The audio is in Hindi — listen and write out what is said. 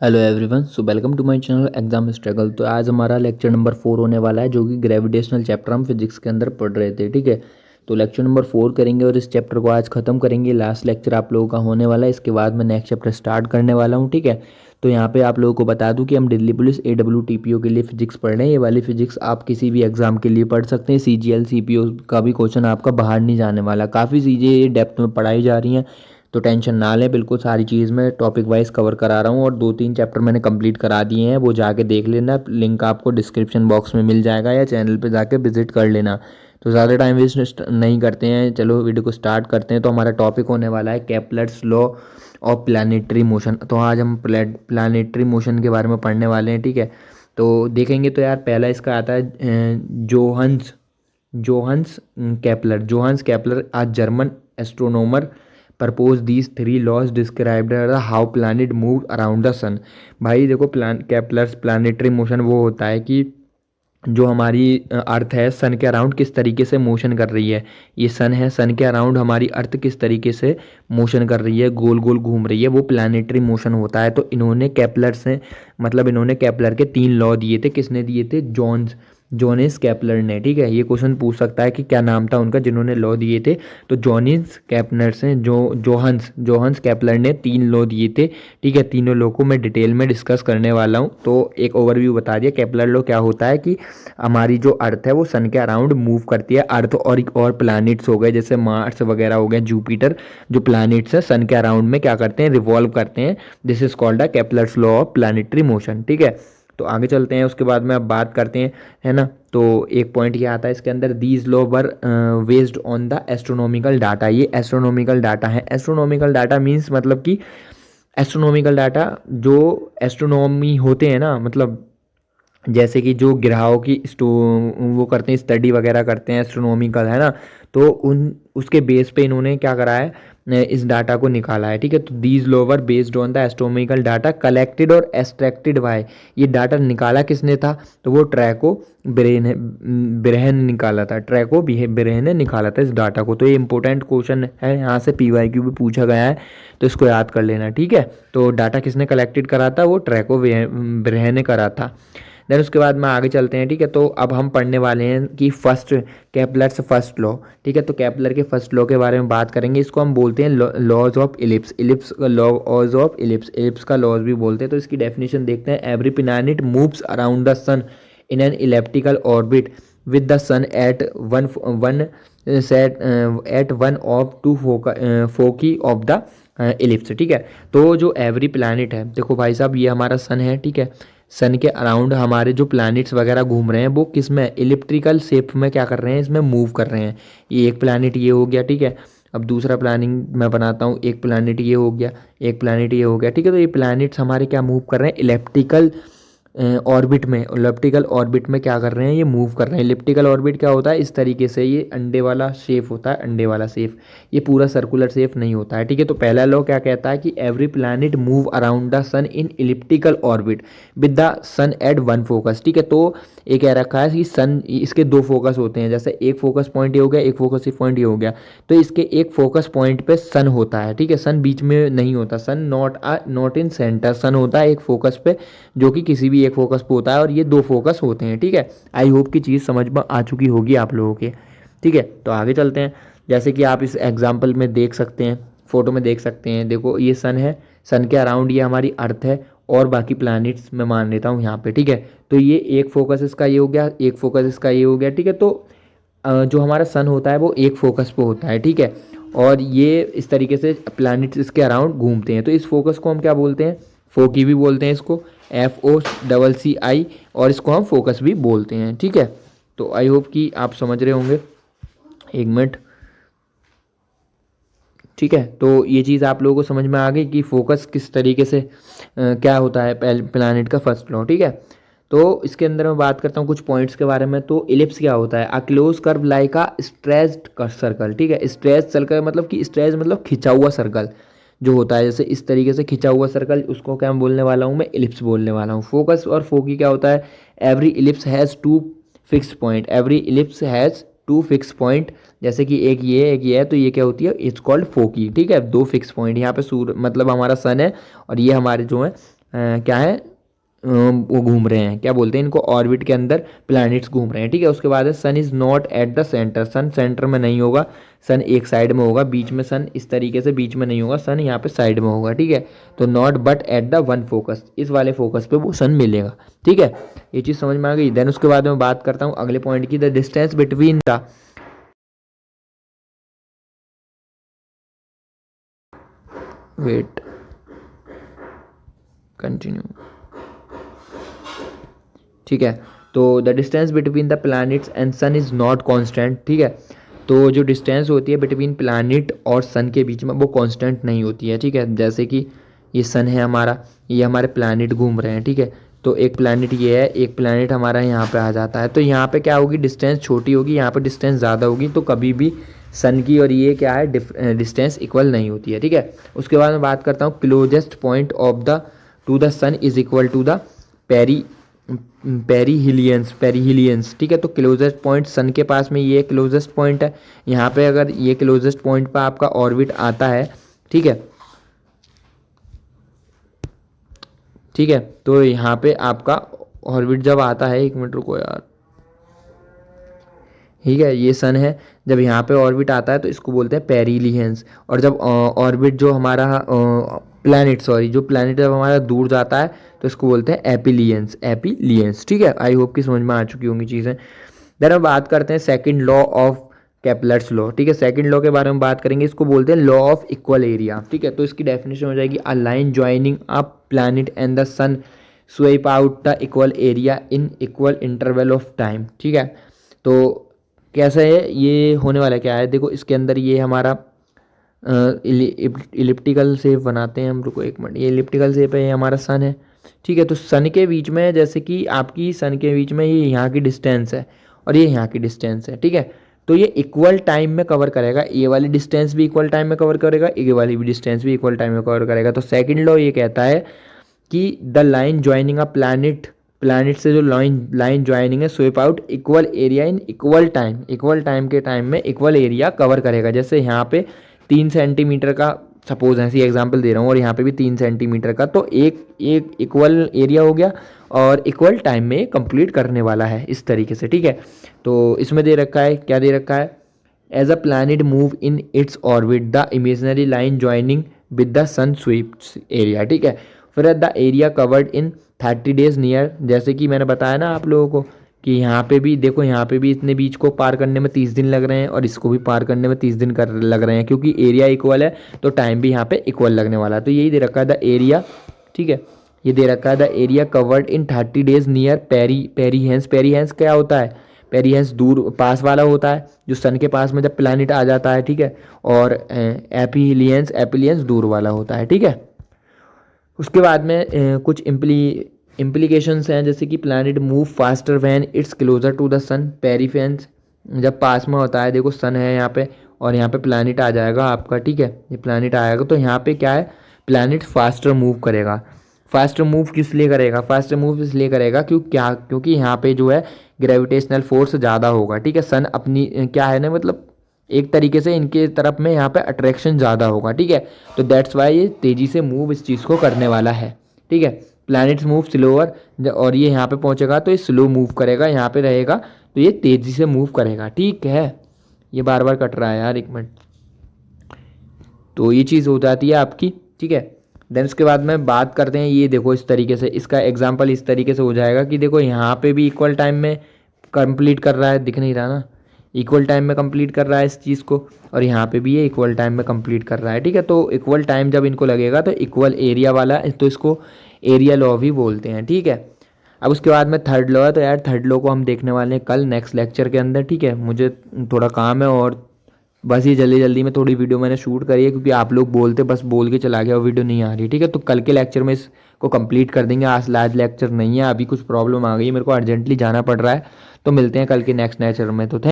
Hello everyone, so welcome to my channel exam struggle. तो आज हमारा लेक्चर नंबर 4 होने वाला है, जो कि ग्रेविटेशनल चैप्टर हम फिजिक्स के अंदर पढ़ रहे थे। ठीक है, तो लेक्चर नंबर 4 करेंगे और इस चैप्टर को आज ख़त्म करेंगे। लास्ट लेक्चर आप लोगों का होने वाला है, इसके बाद मैं नेक्स्ट चैप्टर स्टार्ट करने वाला हूँ। ठीक है, तो यहाँ पे आप लोगों को बता दूँ कि हम दिल्ली पुलिस AWTPO के लिए फिजिक्स पढ़ रहे हैं। ये वाली फिजिक्स आप किसी भी एग्जाम के लिए पढ़ सकते हैं। CGL CPO का भी क्वेश्चन आपका बाहर नहीं जाने वाला। काफ़ी चीज़ें डेप्थ में पढ़ाई जा रही हैं, तो टेंशन ना लें। बिल्कुल सारी चीज़ मैं टॉपिक वाइज कवर करा रहा हूँ और 2-3 चैप्टर मैंने कंप्लीट करा दिए हैं, वो जाके देख लेना। लिंक आपको डिस्क्रिप्शन बॉक्स में मिल जाएगा या चैनल पे जाके विजिट कर लेना। तो ज़्यादा टाइम वेस्ट नहीं करते हैं, चलो वीडियो को स्टार्ट करते हैं। तो हमारा टॉपिक होने वाला है Kepler's law of planetary motion. तो आज हम प्लानिटरी मोशन के बारे में पढ़ने वाले हैं। ठीक है, तो देखेंगे तो यार पहला इसका आता है Johannes Johannes Johannes Kepler a German astronomer propose these 3 laws described how planet move around the sun. भाई देखो, केपलर्स प्लानिटरी मोशन वो होता है कि जो हमारी अर्थ है सन के अराउंड किस तरीके से मोशन कर रही है। ये सन है, सन के अराउंड हमारी अर्थ किस तरीके से मोशन कर रही है, गोल गोल घूम रही है, वो प्लानिटरी मोशन होता है। तो इन्होंने केपलर से मतलब इन्होंने केपलर के 3 लॉ दिए थे। किसने दिए थे? जोनेस केपलर ने। ठीक है, ये क्वेश्चन पूछ सकता है कि क्या नाम था उनका जिन्होंने लॉ दिए थे। तो जोनिस केपलर से जोहन्स केपलर ने 3 लॉ दिए थे। ठीक है, तीनों लॉ को मैं डिटेल में डिस्कस करने वाला हूँ। तो एक ओवरव्यू बता दिया। केपलर लॉ क्या होता है कि हमारी जो अर्थ है वो सन के अराउंड मूव करती है। अर्थ और प्लैनेट्स हो गए, जैसे मार्स वगैरह हो गए, जुपिटर, जो प्लैनेट्स है सन के अराउंड में क्या करते हैं? रिवॉल्व करते हैं। This is called the Kepler's law of planetary motion. ठीक है, तो आगे चलते हैं। उसके बाद में अब बात करते हैं, है ना। तो एक पॉइंट ये आता है इसके अंदर, these law were based on the astronomical data. ये एस्ट्रोनॉमिकल डाटा है। एस्ट्रोनॉमिकल डाटा मीन्स मतलब कि एस्ट्रोनॉमिकल डाटा जो एस्ट्रोनॉमी होते हैं ना, मतलब जैसे कि जो ग्रहों की वो करते हैं, स्टडी वगैरह करते हैं, एस्ट्रोनॉमिकल, है ना। तो उन उसके बेस पे इन्होंने क्या करा है, इस डाटा को निकाला है। ठीक है, तो these lower based on the astronomical data collected और एक्सट्रैक्टेड बाय। ये डाटा निकाला किसने था? तो वो ब्रेहन निकाला था। ब्रेहन ने निकाला था इस डाटा को। तो ये इंपॉर्टेंट क्वेश्चन है, यहाँ से PYQ भी पूछा गया है, तो इसको याद कर लेना। ठीक है, तो डाटा किसने कलेक्टेड करा था? वो ब्रेहन ने करा था। देन उसके बाद में आगे चलते हैं। ठीक है, तो अब हम पढ़ने वाले हैं कि केपलर्स फर्स्ट लॉ। ठीक है, तो केपलर के फर्स्ट लॉ के बारे में बात करेंगे। इसको हम बोलते हैं laws of ellipse laws of ellipse का लॉज भी बोलते हैं। तो इसकी डेफिनेशन देखते हैं। Every planet moves around the sun in an elliptical orbit with the sun at one of two foci of the ellipse. ठीक है, तो जो एवरी प्लैनेट है, देखो भाई साहब, ये हमारा सन है। ठीक है, सन के अराउंड हमारे जो प्लैनेट्स वगैरह घूम रहे हैं वो किस में? इलिप्टिकल शेप में क्या कर रहे हैं? इसमें मूव कर रहे हैं। ये एक प्लैनेट ये हो गया। ठीक है, अब दूसरा प्लानिंग मैं बनाता हूँ। एक प्लैनेट ये हो गया, एक प्लैनेट ये हो गया। ठीक है, तो ये प्लैनेट्स हमारे क्या मूव कर रहे हैं? इलेप्टिकल ऑर्बिट में। इलेप्टिकल ऑर्बिट में क्या कर रहे हैं? ये मूव कर रहे हैं। इलिप्टिकल ऑर्बिट क्या होता है? इस तरीके से ये अंडे वाला शेप होता है, अंडे वाला शेप। ये पूरा सर्कुलर शेप नहीं होता है। ठीक है, तो पहला लॉ क्या कहता है कि every planet move around the sun in elliptical orbit with the sun at one focus. ठीक है, तो ये कह रखा है कि सन, इसके 2 फोकस होते हैं। जैसे एक फोकस पॉइंट ये हो गया, एक फोकस पॉइंट ये हो गया। तो इसके एक फोकस पॉइंट पे सन होता है। ठीक है, सन बीच में नहीं होता। सन नॉट इन सेंटर। सन होता है एक फोकस पे, जो कि किसी भी एक फोकस पे होता है, और ये 2 फोकस होते हैं। ठीक है, आई होप की चीज़ समझ में आ चुकी होगी आप लोगों के। ठीक है, तो आगे चलते हैं। जैसे कि आप इस एग्जाम्पल में देख सकते हैं, फोटो में देख सकते हैं। देखो, ये सन है, सन के अराउंड ये हमारी अर्थ है, और बाकी प्लैनेट्स मैं मान लेता हूँ यहाँ पे। ठीक है, तो ये एक फोकस इसका ये हो गया, एक फोकस इसका ये हो गया। ठीक है, तो जो हमारा सन होता है वो एक फोकस पे होता है। ठीक है, और ये इस तरीके से प्लैनेट्स इसके अराउंड घूमते हैं। तो इस फोकस को हम क्या बोलते हैं? फोकी भी बोलते हैं इसको, FOCCI, और इसको हम फोकस भी बोलते हैं। ठीक है, तो आई होप कि आप समझ रहे होंगे। एक मिनट। ठीक है, तो ये चीज़ आप लोगों को समझ में आ गई कि फोकस किस तरीके से क्या होता है प्लैनेट का फर्स्ट लॉ। ठीक है, तो इसके अंदर मैं बात करता हूँ कुछ पॉइंट्स के बारे में। तो इलिप्स क्या होता है? A close curve like a stretched circle. ठीक है, स्ट्रेच सर्कल मतलब कि स्ट्रेच मतलब खिंचा हुआ सर्कल जो होता है, जैसे इस तरीके से खिंचा हुआ सर्कल, उसको क्या बोलने वाला हूँ मैं? इलिप्स बोलने वाला हूँ। फोकस और फोकी क्या होता है? Every ellipse has 2 fix point. Every ellipse has 2 fix point. जैसे कि एक ये है, तो ये क्या होती है? इट्स कॉल्ड फोकी। ठीक है, 2 फिक्स पॉइंट। यहाँ पे सूर्य मतलब हमारा सन है, और ये हमारे जो है क्या है वो घूम रहे हैं, क्या बोलते हैं इनको, ऑर्बिट के अंदर प्लैनेट्स घूम रहे हैं, ठीक है। उसके बाद है sun is not at the centre, sun centre में नहीं होगा, सन एक साइड में होगा, बीच में सन इस तरीके से बीच में नहीं होगा, सन यहाँ पे साइड में होगा, ठीक है। तो not but at the one focus, इस वाले फोकस पे वो सन मिलेगा, ठीक है। ये चीज़ समझ में आ गई। देन उसके बाद मैं बात करता हूँ अगले पॉइंट की, the distance between the wait continue, ठीक है। तो the distance between the planets and sun is not constant, ठीक है। तो जो डिस्टेंस होती है बिटवीन प्लैनेट और सन के बीच में वो कांस्टेंट नहीं होती है, ठीक है। जैसे कि ये सन है हमारा, ये हमारे प्लैनेट घूम रहे हैं, ठीक है। तो एक प्लैनेट ये है, एक प्लैनेट हमारा यहाँ पे आ जाता है, तो यहाँ पे क्या होगी, डिस्टेंस छोटी होगी, यहाँ पे डिस्टेंस ज़्यादा होगी, तो कभी भी सन की और ये क्या है डिस्टेंस इक्वल नहीं होती है, ठीक है। उसके बाद मैं बात करता हूँ closest point of the to the sun is equal to the perihelions, ठीक है। तो क्लोजेस्ट पॉइंट सन के पास में ये क्लोजेस्ट पॉइंट है, यहाँ पे अगर ये क्लोजेस्ट पॉइंट पर आपका ऑर्बिट आता है, ठीक है, ठीक है। तो यहाँ पे आपका ऑर्बिट जब आता है, एक मिनट रुको यार, ठीक है, ये सन है, जब यहाँ पे ऑर्बिट आता है तो इसको बोलते हैं पेरीलियंस। और जब ऑर्बिट जो हमारा प्लैनेट, सॉरी, जो प्लैनेट जब हमारा दूर जाता है तो इसको बोलते हैं एपिलियंस, ठीक है। आई होप कि समझ में आ चुकी होंगी चीज़ें। देन अब बात करते हैं second law of Kepler's law, ठीक है। सेकंड लॉ के बारे में बात करेंगे, इसको बोलते हैं लॉ ऑफ इक्वल एरिया, ठीक है। तो इसकी डेफिनेशन हो जाएगी, a line joining a planet and the sun swept out the equal area in equal interval of time, ठीक है। तो कैसा है ये होने वाला, क्या है देखो, इसके अंदर ये हमारा इलिप्टिकल शेप बनाते हैं हम, रुको एक मिनट, ये इलिप्टिकल शेप है, ये हमारा सन है, ठीक है। तो सन के बीच में, जैसे कि आपकी सन के बीच में ये यहाँ की डिस्टेंस है और ये यहाँ की डिस्टेंस है, ठीक है। तो ये इक्वल टाइम में कवर करेगा, ये वाली डिस्टेंस भी इक्वल टाइम में कवर करेगा, ये वाली भी डिस्टेंस भी इक्वल टाइम में कवर करेगा। तो सेकंड लॉ ये कहता है कि the line joining a planet से जो लाइन ज्वाइनिंग है swept out equal area in equal time के टाइम में इक्वल एरिया कवर करेगा। जैसे यहाँ पे 3 सेंटीमीटर का, सपोज ऐसी एग्जांपल दे रहा हूँ, और यहाँ पे भी 3 सेंटीमीटर का, तो एक इक्वल एरिया हो गया और इक्वल टाइम में कंप्लीट करने वाला है, इस तरीके से, ठीक है। तो इसमें दे रखा है, क्या दे रखा है, as a planet move in its orbit the imaginary line joining with the sun sweeps area, ठीक है। फिर the area covered in 30 days near, जैसे कि मैंने बताया ना आप लोगों को कि यहाँ पे भी देखो, यहाँ पे भी इतने बीच को पार करने में 30 दिन लग रहे हैं और इसको भी पार करने में 30 दिन लग रहे हैं, क्योंकि एरिया इक्वल है तो टाइम भी यहाँ पे इक्वल लगने वाला है। तो यही दे रखा है द एरिया, ठीक है, ये दे रखा है the area covered in 30 days near perihelion. Perihelion क्या होता है, पेरीहेंस दूर पास वाला होता है, जो सन के पास में जब प्लैनेट आ जाता है, ठीक है। और एपिलियंस दूर वाला होता है, ठीक है। उसके बाद में कुछ इम्प्लीकेशंस हैं, जैसे कि planet move faster when it's closer to the sun. Perihelion जब पास में होता है, देखो सन है यहाँ पे और यहाँ पे प्लैनेट आ जाएगा आपका, ठीक है, ये प्लैनेट आएगा तो यहाँ पे क्या है, प्लैनेट फास्टर मूव करेगा। फास्टर मूव किस लिए करेगा, फास्टर मूव इसलिए करेगा क्योंकि यहाँ पे जो है ग्रेविटेशनल फोर्स ज़्यादा होगा, ठीक है। सन अपनी क्या है ना, मतलब एक तरीके से इनके तरफ में यहाँ पे अट्रैक्शन ज़्यादा होगा, ठीक है। तो दैट्स वाई ये तेज़ी से मूव इस चीज़ को करने वाला है, ठीक है। प्लैनेट्स मूव स्लोअर, और ये यहाँ पे पहुँचेगा तो ये स्लो मूव करेगा, यहाँ पे रहेगा तो ये तेज़ी से मूव करेगा, ठीक है। ये बार बार कट रहा है यार, एक मिनट। तो ये चीज़ हो जाती है आपकी, ठीक है। देन उसके बाद में बात करते हैं, ये देखो इस तरीके से, इसका एग्जाम्पल इस तरीके से हो जाएगा कि देखो यहाँ पे भी इक्वल टाइम में कंप्लीट कर रहा है, दिख नहीं रहा ना, इक्वल टाइम में कंप्लीट कर रहा है इस चीज़ को, और यहाँ पे भी ये इक्वल टाइम में कंप्लीट कर रहा है, ठीक है। तो इक्वल टाइम जब इनको लगेगा तो इक्वल एरिया वाला, तो इसको एरिया लॉ भी बोलते हैं, ठीक है। अब उसके बाद में थर्ड लॉ है, तो यार थर्ड लॉ को हम देखने वाले हैं कल नेक्स्ट लेक्चर के अंदर, ठीक है। मुझे थोड़ा काम है और बस ये जल्दी जल्दी में थोड़ी वीडियो मैंने शूट करी है, क्योंकि आप लोग बोलते बस बोल के चला गया और वीडियो नहीं आ रही, ठीक है। तो कल के लेक्चर में इसको कंप्लीट कर देंगे, आज लेक्चर नहीं है, अभी कुछ प्रॉब्लम आ गई है, मेरे को अर्जेंटली जाना पड़ रहा है, तो मिलते हैं कल के नेक्स्ट लेक्चर में। तो